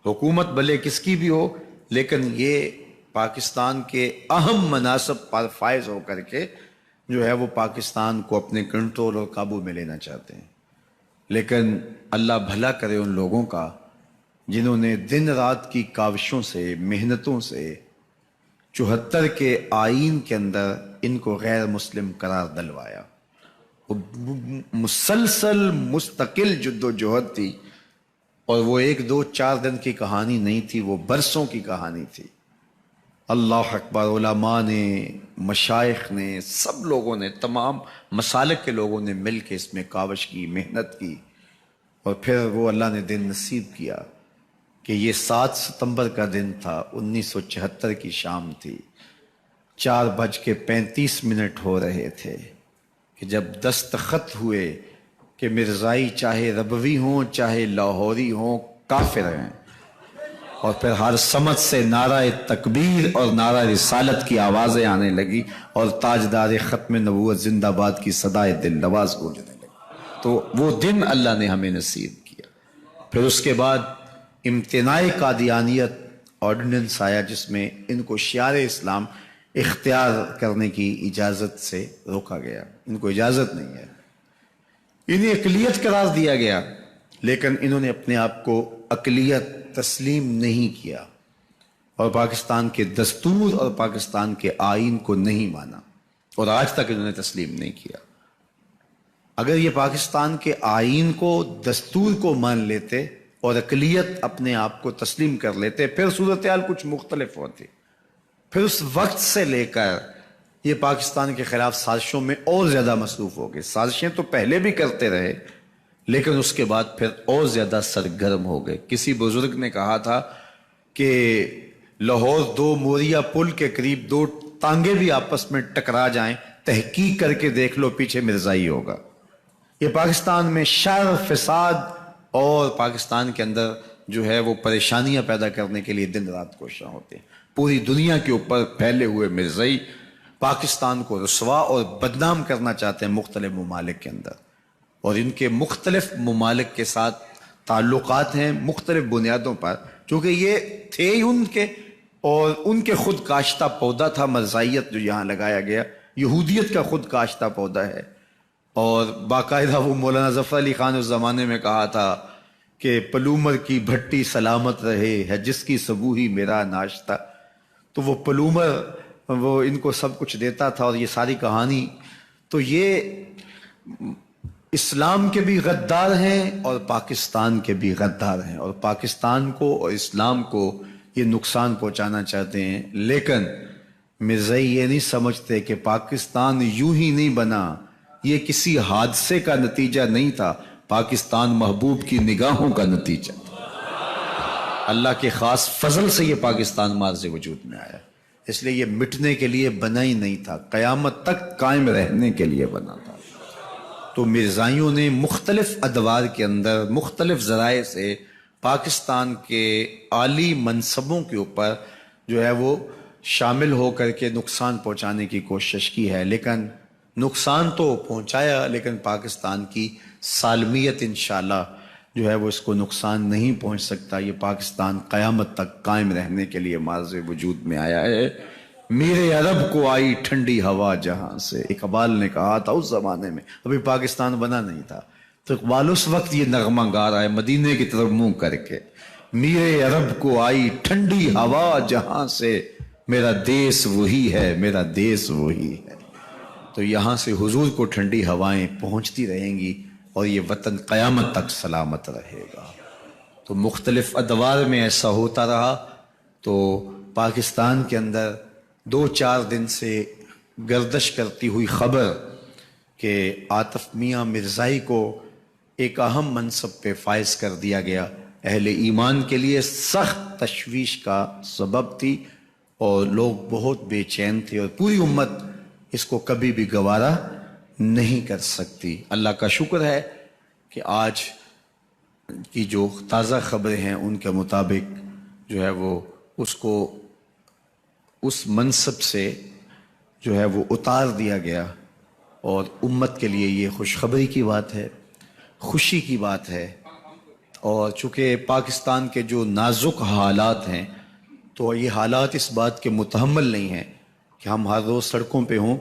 حکومت بھلے کس کی بھی ہو، لیکن یہ پاکستان کے اہم مناصب پر فائز ہو کر کے جو ہے وہ پاکستان کو اپنے کنٹرول اور قابو میں لینا چاہتے ہیں۔ لیکن اللہ بھلا کرے ان لوگوں کا جنہوں نے دن رات کی کاوشوں سے، محنتوں سے 74 کے آئین کے اندر ان کو غیر مسلم قرار دلوایا۔ مسلسل مستقل جد و جہد تھی، اور وہ 1 2 4 دن کی کہانی نہیں تھی، وہ برسوں کی کہانی تھی۔ اللہ اکبر، علماء نے، مشائخ نے، سب لوگوں نے، تمام مسالک کے لوگوں نے مل کے اس میں کاوش کی، محنت کی، اور پھر وہ اللہ نے دن نصیب کیا کہ یہ 7 ستمبر کا دن تھا، 1974 کی شام تھی، 4:35 ہو رہے تھے کہ جب دستخط ہوئے کہ مرزائی چاہے ربوی ہوں چاہے لاہوری ہوں کافر ہیں، اور پھر ہر سمت سے نعرہ تکبیر اور نعرہ رسالت کی آوازیں آنے لگی اور تاجدار ختم نبوت زندہ باد کی صدائے دل نواز گونجنے لگی۔ تو وہ دن اللہ نے ہمیں نصیب کیا۔ پھر اس کے بعد امتناع قادیانیت آرڈیننس آیا، جس میں ان کو شعار اسلام اختیار کرنے کی اجازت سے روکا گیا، ان کو اجازت نہیں ہے، انہیں اقلیت قرار دیا گیا، لیکن انہوں نے اپنے آپ کو اقلیت تسلیم نہیں کیا اور پاکستان کے دستور اور پاکستان کے آئین کو نہیں مانا، اور آج تک انہوں نے تسلیم نہیں کیا۔ اگر یہ پاکستان کے آئین کو، دستور کو مان لیتے اور اقلیت اپنے آپ کو تسلیم کر لیتے، پھر صورتحال کچھ مختلف ہوتی۔ پھر اس وقت سے لے کر یہ پاکستان کے خلاف سازشوں میں اور زیادہ مصروف ہو گئے۔ سازشیں تو پہلے بھی کرتے رہے، لیکن اس کے بعد پھر اور زیادہ سرگرم ہو گئے۔ کسی بزرگ نے کہا تھا کہ لاہور 2 موریا پل کے قریب 2 ٹانگیں بھی آپس میں ٹکرا جائیں، تحقیق کر کے دیکھ لو پیچھے مرزائی ہوگا۔ یہ پاکستان میں شر، فساد اور پاکستان کے اندر جو ہے وہ پریشانیاں پیدا کرنے کے لیے دن رات کوشاں ہوتے ہیں۔ پوری دنیا کے اوپر پھیلے ہوئے مرزائی پاکستان کو رسوا اور بدنام کرنا چاہتے ہیں مختلف ممالک کے اندر، اور ان کے مختلف ممالک کے ساتھ تعلقات ہیں مختلف بنیادوں پر، چونکہ یہ تھے ہی ان کے، اور ان کے خود کاشتہ پودا تھا مرزائیت جو یہاں لگایا گیا، یہودیت کا خود کاشتہ پودا ہے۔ اور باقاعدہ وہ مولانا ظفر علی خان اس زمانے میں کہا تھا کہ پلومر کی بھٹی سلامت رہے ہے جس کی صبوحی میرا ناشتہ۔ تو وہ پلومر وہ ان کو سب کچھ دیتا تھا، اور یہ ساری کہانی، تو یہ اسلام کے بھی غدار ہیں اور پاکستان کے بھی غدار ہیں، اور پاکستان کو اور اسلام کو یہ نقصان پہنچانا چاہتے ہیں۔ لیکن مرزائی یہ نہیں سمجھتے کہ پاکستان یوں ہی نہیں بنا، یہ کسی حادثے کا نتیجہ نہیں تھا، پاکستان محبوب کی نگاہوں کا نتیجہ تھا۔ اللہ کے خاص فضل سے یہ پاکستان مارز وجود میں آیا، اس لیے یہ مٹنے کے لیے بنا ہی نہیں تھا، قیامت تک قائم رہنے کے لیے بنا تھا۔ تو مرزائیوں نے مختلف ادوار کے اندر مختلف ذرائع سے پاکستان کے عالی منصبوں کے اوپر جو ہے وہ شامل ہو کر کے نقصان پہنچانے کی کوشش کی ہے، لیکن نقصان تو پہنچایا، لیکن پاکستان کی سالمیت انشاءاللہ جو ہے وہ اس کو نقصان نہیں پہنچ سکتا۔ یہ پاکستان قیامت تک قائم رہنے کے لیے مارز وجود میں آیا ہے۔ میرے عرب کو آئی ٹھنڈی ہوا جہاں سے، اقبال نے کہا تھا اس زمانے میں، ابھی پاکستان بنا نہیں تھا، تو اقبال اس وقت یہ نغمہ گا رہا ہے مدینے کی طرف منہ کر کے، میرے عرب کو آئی ٹھنڈی ہوا جہاں سے، میرا دیس وہی ہے، میرا دیس وہی ہے۔ تو یہاں سے حضور کو ٹھنڈی ہوائیں پہنچتی رہیں گی اور یہ وطن قیامت تک سلامت رہے گا۔ تو مختلف ادوار میں ایسا ہوتا رہا۔ تو پاکستان کے اندر 2-4 دن سے گردش کرتی ہوئی خبر کہ عاطف میاں مرزائی کو ایک اہم منصب پہ فائز کر دیا گیا، اہل ایمان کے لیے سخت تشویش کا سبب تھی، اور لوگ بہت بے چین تھے، اور پوری امت اس کو کبھی بھی گوارا نہیں کر سکتی۔ اللہ کا شکر ہے کہ آج کی جو تازہ خبریں ہیں ان کے مطابق جو ہے وہ اس کو اس منصب سے جو ہے وہ اتار دیا گیا، اور امت کے لیے یہ خوشخبری کی بات ہے، خوشی کی بات ہے۔ اور چونکہ پاکستان کے جو نازک حالات ہیں، تو یہ حالات اس بات کے متحمل نہیں ہیں کہ ہم ہر روز سڑکوں پہ ہوں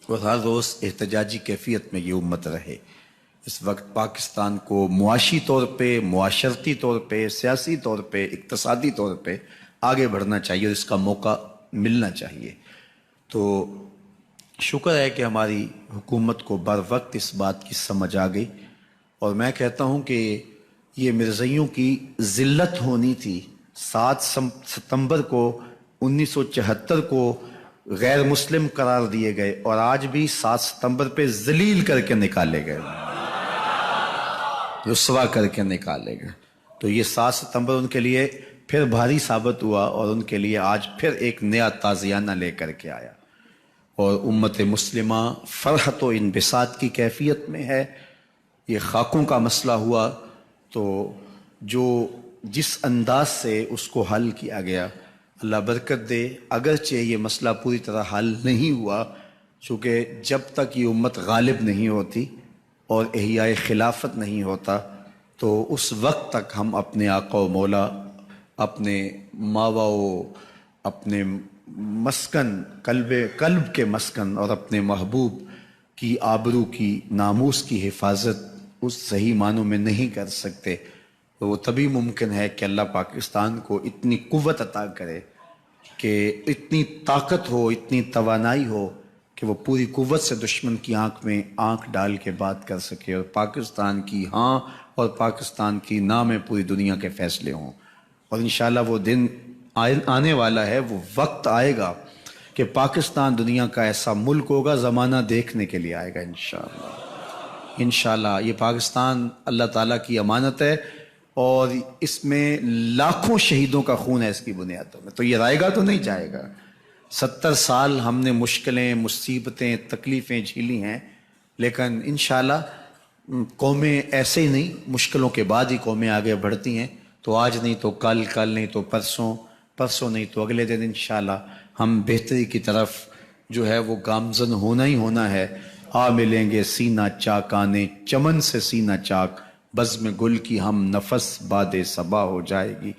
اور ہر روز احتجاجی کیفیت میں یہ امت رہے۔ اس وقت پاکستان کو معاشی طور پہ، معاشرتی طور پہ، سیاسی طور پہ، اقتصادی طور پہ آگے بڑھنا چاہیے، اور اس کا موقع ملنا چاہیے۔ تو شکر ہے کہ ہماری حکومت کو بر وقت اس بات کی سمجھ آ گئی، اور میں کہتا ہوں کہ یہ مرزائیوں کی ذلت ہونی تھی۔ 7 ستمبر کو 1974 کو غیر مسلم قرار دیے گئے، اور آج بھی 7 ستمبر پہ ذلیل کر کے نکالے گئے، رسوا کر کے نکالے گئے۔ تو یہ 7 ستمبر ان کے لیے پھر بھاری ثابت ہوا اور ان کے لیے آج پھر ایک نیا تازیانہ لے کر کے آیا، اور امت مسلمہ فرحت و انبساط کی کیفیت میں ہے۔ یہ خاکوں کا مسئلہ ہوا تو جس انداز سے اس کو حل کیا گیا، اللہ برکت دے۔ اگرچہ یہ مسئلہ پوری طرح حل نہیں ہوا، چونکہ جب تک یہ امت غالب نہیں ہوتی اور احیاء خلافت نہیں ہوتا تو اس وقت تک ہم اپنے آقا و مولا، اپنے ماوا و اپنے مسکن قلب کے مسکن اور اپنے محبوب کی آبرو کی، ناموس کی حفاظت اس صحیح معنوں میں نہیں کر سکتے۔ تو وہ تبھی ممکن ہے کہ اللہ پاکستان کو اتنی قوت عطا کرے، کہ اتنی طاقت ہو، اتنی توانائی ہو کہ وہ پوری قوت سے دشمن کی آنکھ میں آنکھ ڈال کے بات کر سکے، اور پاکستان کی ہاں اور پاکستان کی نہ میں پوری دنیا کے فیصلے ہوں۔ اور انشاءاللہ وہ دن آنے والا ہے، وہ وقت آئے گا کہ پاکستان دنیا کا ایسا ملک ہوگا، زمانہ دیکھنے کے لیے آئے گا انشاءاللہ۔ انشاءاللہ یہ پاکستان اللہ تعالیٰ کی امانت ہے، اور اس میں لاکھوں شہیدوں کا خون ہے اس کی بنیادوں میں، تو یہ رائے گا تو نہیں جائے گا۔ 70 سال ہم نے مشکلیں، مصیبتیں، تکلیفیں جھیلی ہیں، لیکن انشاءاللہ قومیں ایسے ہی نہیں، مشکلوں کے بعد ہی قومیں آگے بڑھتی ہیں۔ تو آج نہیں تو کل، کل نہیں تو پرسوں، پرسوں نہیں تو اگلے دن انشاءاللہ ہم بہتری کی طرف جو ہے وہ گامزن ہونا ہی ہونا ہے۔ آ ملیں گے سینہ چاکانے، چمن سے سینہ چاک، بزم گل کی ہم نفس باد صبا ہو جائے گی،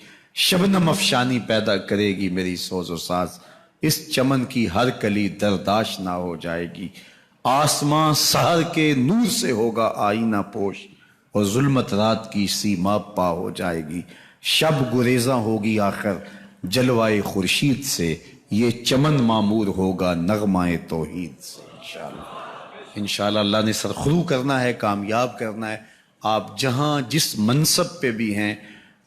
شبنم افشانی پیدا کرے گی میری سوز و ساز، اس چمن کی ہر کلی درداش نہ ہو جائے گی، آسمان سحر کے نور سے ہوگا آئینہ پوش، اور ظلمت رات کی سیما پا ہو جائے گی، شب گریزاں ہوگی آخر جلوائے خورشید سے، یہ چمن معمور ہوگا نغمہ توحید سے انشاءاللہ۔ انشاءاللہ اللہ نے سرخرو کرنا ہے، کامیاب کرنا ہے۔ آپ جہاں جس منصب پہ بھی ہیں،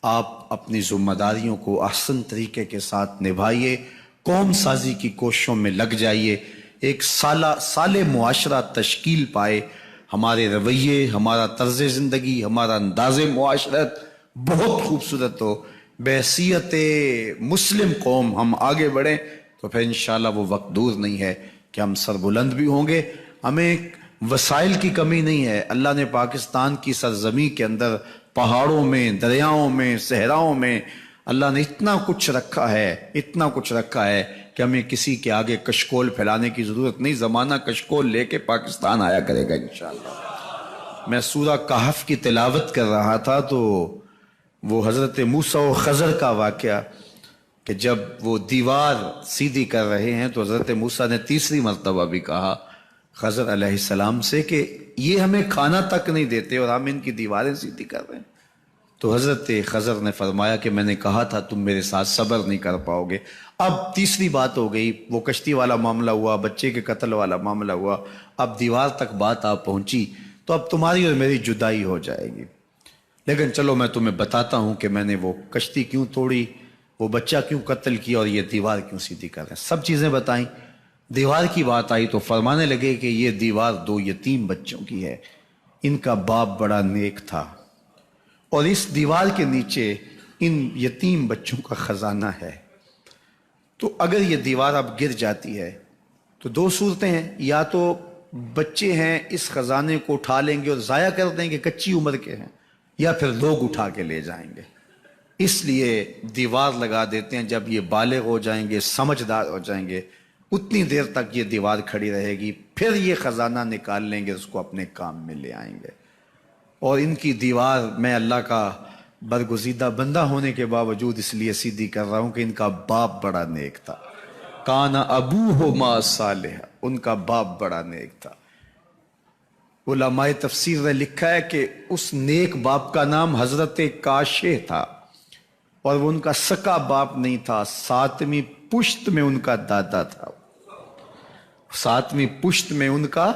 آپ اپنی ذمہ داریوں کو احسن طریقے کے ساتھ نبھائیے، قوم سازی کی کوششوں میں لگ جائیے، ایک صالح معاشرہ تشکیل پائے، ہمارے رویے، ہمارا طرز زندگی، ہمارا انداز معاشرت بہت خوبصورت ہو، بحیثیت مسلم قوم ہم آگے بڑھیں، تو پھر انشاءاللہ وہ وقت دور نہیں ہے کہ ہم سربلند بھی ہوں گے۔ ہمیں وسائل کی کمی نہیں ہے، اللہ نے پاکستان کی سرزمین کے اندر پہاڑوں میں، دریاؤں میں، صحراؤں میں اللہ نے اتنا کچھ رکھا ہے، اتنا کچھ رکھا ہے کہ ہمیں کسی کے آگے کشکول پھیلانے کی ضرورت نہیں، زمانہ کشکول لے کے پاکستان آیا کرے گا انشاءاللہ۔ میں سورہ کہف کی تلاوت کر رہا تھا تو وہ حضرت موسیٰ و خضر کا واقعہ، کہ جب وہ دیوار سیدھی کر رہے ہیں تو حضرت موسیٰ نے تیسری مرتبہ بھی کہا خضر علیہ السلام سے کہ یہ ہمیں کھانا تک نہیں دیتے اور ہم ان کی دیواریں سیدھی کر رہے ہیں۔ تو حضرت خضر نے فرمایا کہ میں نے کہا تھا تم میرے ساتھ صبر نہیں کر پاؤ گے۔ اب تیسری بات ہو گئی، وہ کشتی والا معاملہ ہوا، بچے کے قتل والا معاملہ ہوا، اب دیوار تک بات آپ پہنچی تو اب تمہاری اور میری جدائی ہو جائے گی۔ لیکن چلو میں تمہیں بتاتا ہوں کہ میں نے وہ کشتی کیوں توڑی، وہ بچہ کیوں قتل کیا اور یہ دیوار کیوں سیدھی کر رہے ہیں، سب چیزیں بتائیں۔ دیوار کی بات آئی تو فرمانے لگے کہ یہ دیوار 2 یتیم بچوں کی ہے، ان کا باپ بڑا نیک تھا، اور اس دیوار کے نیچے ان یتیم بچوں کا خزانہ ہے۔ تو اگر یہ دیوار اب گر جاتی ہے تو 2 صورتیں ہیں، یا تو بچے ہیں اس خزانے کو اٹھا لیں گے اور ضائع کر دیں گے، کچی عمر کے ہیں، یا پھر لوگ اٹھا کے لے جائیں گے۔ اس لیے دیوار لگا دیتے ہیں، جب یہ بالغ ہو جائیں گے، سمجھدار ہو جائیں گے، اتنی دیر تک یہ دیوار کھڑی رہے گی، پھر یہ خزانہ نکال لیں گے، اس کو اپنے کام میں لے آئیں گے۔ اور ان کی دیوار میں اللہ کا برگزیدہ بندہ ہونے کے باوجود اس لیے سیدھی کر رہا ہوں کہ ان کا باپ بڑا نیک تھا، کان ابوہما صالحا، ان کا باپ بڑا نیک تھا۔ علماء تفسیر نے لکھا ہے کہ اس نیک باپ کا نام حضرت کاشع تھا، اور وہ ان کا سکا باپ نہیں تھا، 7ویں پشت میں ان کا دادا تھا، 7ویں پشت میں ان کا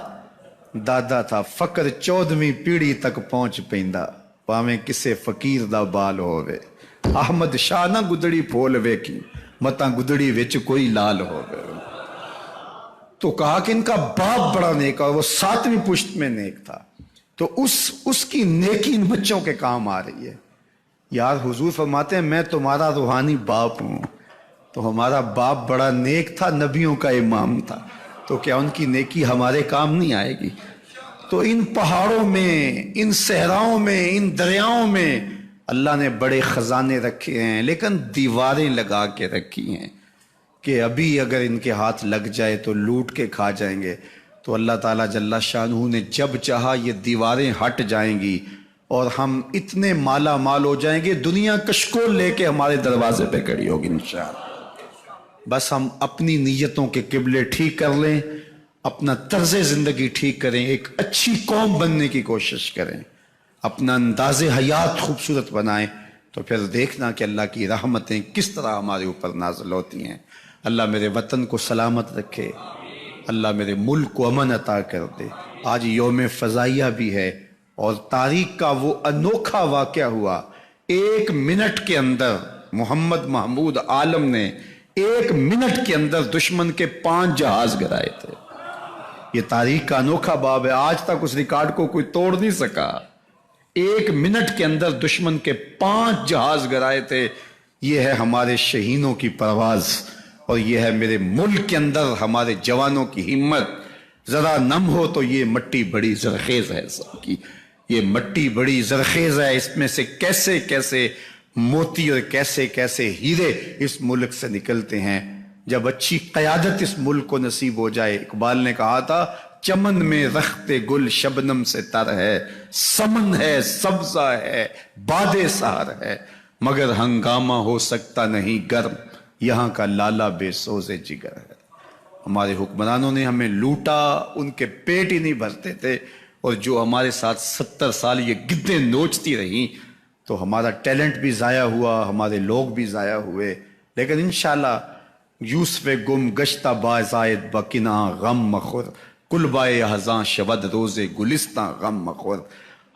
دادا تھا۔ فقر 14ویں پیڑھی تک پہنچ پیندا، پاویں کسے فقیر دا بال ہووے، احمد شاہ نہ گدڑی پھول ویکھی، متاں گدڑی وچ کوئی لال ہووے۔ تو کہا کہ ان کا باپ بڑا نیک اور وہ 7ویں پشت میں نیک تھا، تو اس کی نیکی ان بچوں کے کام آ رہی ہے۔ یار حضور فرماتے ہیں میں تمہارا روحانی باپ ہوں، تو ہمارا باپ بڑا نیک تھا، نبیوں کا امام تھا، تو کیا ان کی نیکی ہمارے کام نہیں آئے گی؟ تو ان پہاڑوں میں، ان صحراؤں میں، ان دریاؤں میں اللہ نے بڑے خزانے رکھے ہیں، لیکن دیواریں لگا کے رکھی ہیں کہ ابھی اگر ان کے ہاتھ لگ جائے تو لوٹ کے کھا جائیں گے۔ تو اللہ تعالیٰ جل شانہ نے جب چاہا یہ دیواریں ہٹ جائیں گی اور ہم اتنے مالا مال ہو جائیں گے، دنیا کشکول لے کے ہمارے دروازے پہ کھڑی ہوگی انشاءاللہ۔ بس ہم اپنی نیتوں کے قبلے ٹھیک کر لیں، اپنا طرز زندگی ٹھیک کریں، ایک اچھی قوم بننے کی کوشش کریں، اپنا انداز حیات خوبصورت بنائیں، تو پھر دیکھنا کہ اللہ کی رحمتیں کس طرح ہمارے اوپر نازل ہوتی ہیں۔ اللہ میرے وطن کو سلامت رکھے، اللہ میرے ملک کو امن عطا کر دے۔ آج یوم فضائیہ بھی ہے، اور تاریخ کا وہ انوکھا واقعہ ہوا، 1 منٹ کے اندر محمد محمود عالم نے 1 منٹ کے اندر دشمن کے 5 جہاز گرائے تھے۔ یہ تاریخ کا انوکھا باب ہے، آج تک اس ریکارڈ کو کوئی توڑ نہیں سکا۔ 1 منٹ کے اندر دشمن کے 5 جہاز گرائے تھے۔ یہ ہے ہمارے شہینوں کی پرواز، اور یہ ہے میرے ملک کے اندر ہمارے جوانوں کی ہمت۔ ذرا نم ہو تو یہ مٹی بڑی زرخیز ہے، سب کی یہ مٹی بڑی زرخیز ہے، اس میں سے کیسے کیسے موتی اور کیسے کیسے ہیرے اس ملک سے نکلتے ہیں۔ جب اچھی قیادت اس ملک کو نصیب ہو جائے، اقبال نے کہا تھا چمن میں رخت گل شبنم سے تر ہے، سمن ہے سبزہ ہے باد سحر ہے، مگر ہنگامہ ہو سکتا نہیں گرم، یہاں کا لالا بے سوز جگر ہے۔ ہمارے حکمرانوں نے ہمیں لوٹا، ان کے پیٹ ہی نہیں بھرتے تھے، اور جو ہمارے ساتھ 70 سال یہ گدیں نوچتی رہیں، تو ہمارا ٹیلنٹ بھی ضائع ہوا، ہمارے لوگ بھی ضائع ہوئے۔ لیکن انشاءاللہ یوسف گم گشتہ بازائد بکنا غم مخور، کل بائے ہزاں شود روز گلستاں غم مخور۔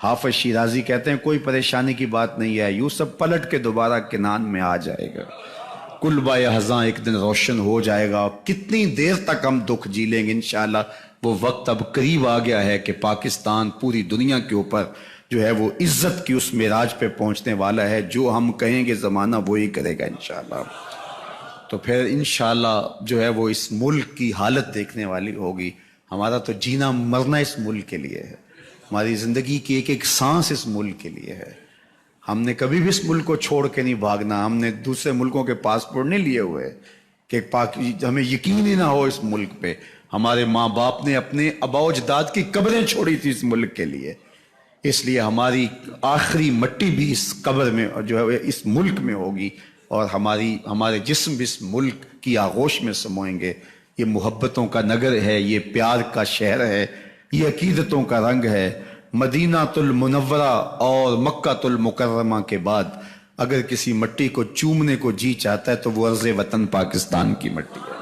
حافظ شیرازی کہتے ہیں کوئی پریشانی کی بات نہیں ہے، یوسف پلٹ کے دوبارہ کنان میں آ جائے گا، کل بائے ہزاں ایک دن روشن ہو جائے گا۔ کتنی دیر تک ہم دکھ جی لیں گے؟ انشاءاللہ وہ وقت اب قریب آ گیا ہے کہ پاکستان پوری دنیا کے اوپر جو ہے وہ عزت کی اس معراج پہ پہنچنے والا ہے، جو ہم کہیں گے زمانہ وہی کرے گا انشاءاللہ۔ تو پھر انشاءاللہ جو ہے وہ اس ملک کی حالت دیکھنے والی ہوگی۔ ہمارا تو جینا مرنا اس ملک کے لیے ہے، ہماری زندگی کی ایک ایک سانس اس ملک کے لیے ہے۔ ہم نے کبھی بھی اس ملک کو چھوڑ کے نہیں بھاگنا، ہم نے دوسرے ملکوں کے پاسپورٹ نہیں لیے ہوئے کہ ہمیں یقین ہی نہ ہو اس ملک پہ۔ ہمارے ماں باپ نے اپنے آباء و اجداد کی قبریں چھوڑی تھی اس ملک کے لیے، اس لیے ہماری آخری مٹی بھی اس قبر میں جو ہے اس ملک میں ہوگی، اور ہمارے جسم بھی اس ملک کی آغوش میں سموئیں گے۔ یہ محبتوں کا نگر ہے، یہ پیار کا شہر ہے، یہ عقیدتوں کا رنگ ہے۔ مدینہ المنورہ اور مکہ المکرمہ کے بعد اگر کسی مٹی کو چومنے کو جی چاہتا ہے تو وہ ارض وطن پاکستان کی مٹی ہے۔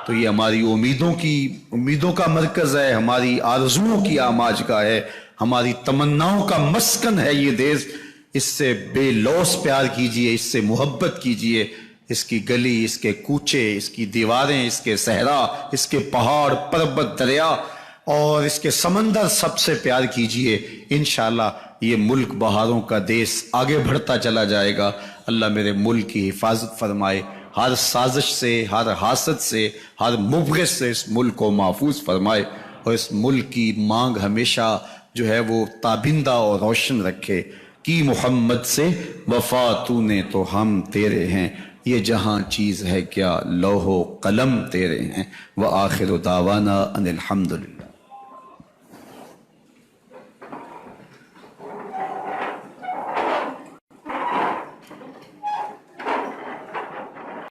تو یہ ہماری امیدوں کا مرکز ہے، ہماری آرزوؤں کی آماج کا ہے، ہماری تمناؤں کا مسکن ہے یہ دیس۔ اس سے بے لوث پیار کیجئے، اس سے محبت کیجئے، اس کی گلی، اس کے کوچے، اس کی دیواریں، اس کے صحرا، اس کے پہاڑ پربت دریا اور اس کے سمندر، سب سے پیار کیجئے۔ انشاءاللہ یہ ملک بہاروں کا دیس آگے بڑھتا چلا جائے گا۔ اللہ میرے ملک کی حفاظت فرمائے، ہر سازش سے، ہر حاسد سے، ہر مبغض سے اس ملک کو محفوظ فرمائے، اور اس ملک کی مانگ ہمیشہ جو ہے وہ تابندہ اور روشن رکھے۔ کی محمد سے وفا تو نے تو ہم تیرے ہیں، یہ جہاں چیز ہے کیا لوح و قلم تیرے ہیں۔ وآخر دعوانا ان الحمدللہ۔